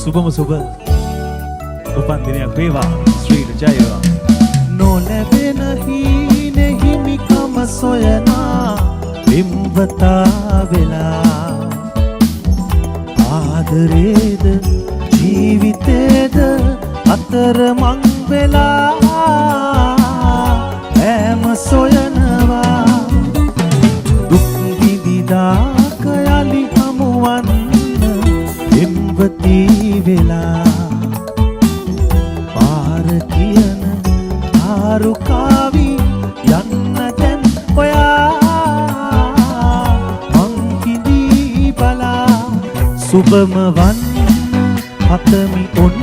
සුබම සුබ උපන් දිනයක් වේවා ශ්‍රී ජයවා නොලැබෙන හීනේ හිමිකම සොයනා බිම්වතා වෙලා ආදරේද ජීවිතේද අතරමං වෙලා හැම සොයනවා දුක් විඳිදා කයලි හමුවන්න බිම්වතී වෙලා පාර කියන ආරුකාවි යන්න දැන් ඔයා මං කිදී බලා සුබම වන්න හතමි ඔන්න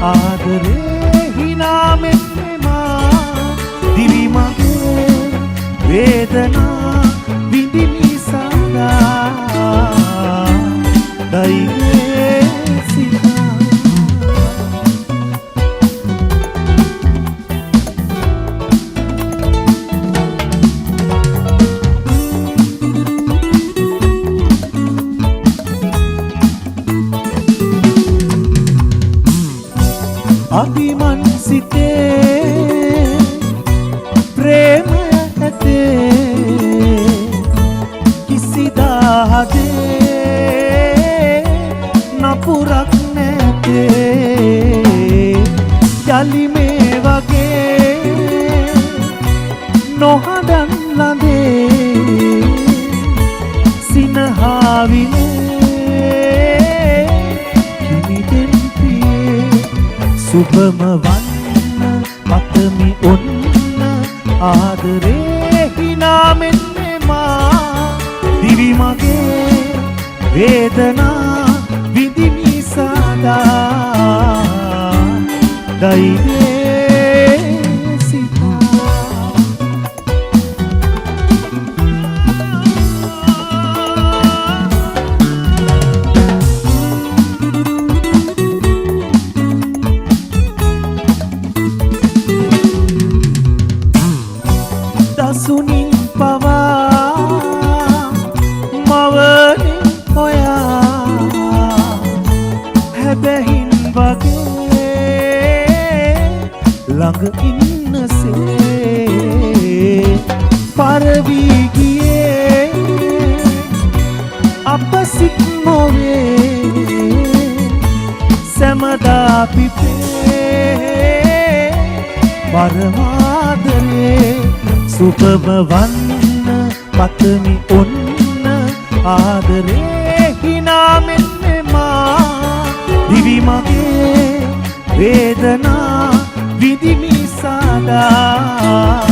ආදරේ හිනාමෙන් මා දිවි මගේ වේදනා විඳිමි සදා දෛවේ සිතා අභිමන් සිතේ ප්‍රේමය ඇතේ කිසිදා හදේ නපුරක් නැතේ යලි මේ වගේ නොහඬන් ළඳේ සිනහාවිනේ කිමිදෙන් සුබම වන්න පතමි ඔන්න ආදරේ හිනාමෙන් මා දිවි මගේ වේදනා විඳිමි සදා දෛවේ සිතා දසුනින් පවා මවනින් හොයා හැබැහින් වගේ ළඟ ඉන්නසේ පරවී ගියේ අප සිත් නොවේ සැමදා පිපේ පරමාදරේ සුබම වන්න පතමි ඔන්න ආදරේ හිනාමෙන් මා දිවි මගේ වේදනා විඳිමි සදා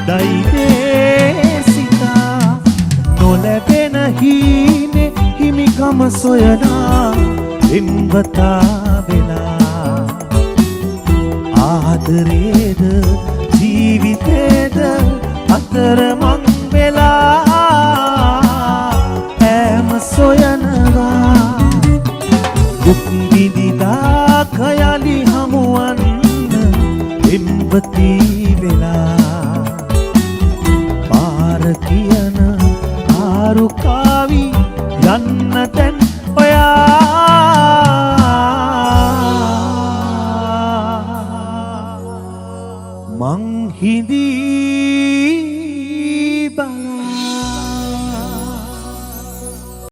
දෛවේ සිතා නොලැබෙන හීනේ හිමිකම සොයනා බිම්වතා වෙලා ආදරේද ජීවිතේද අතරමං වෙලා හැම සොයනවා දුක් විඳිදා කයලි හමුවන්න බිම්වතී වෙලා පාර කියන ආරුකාවි යන්න දැන්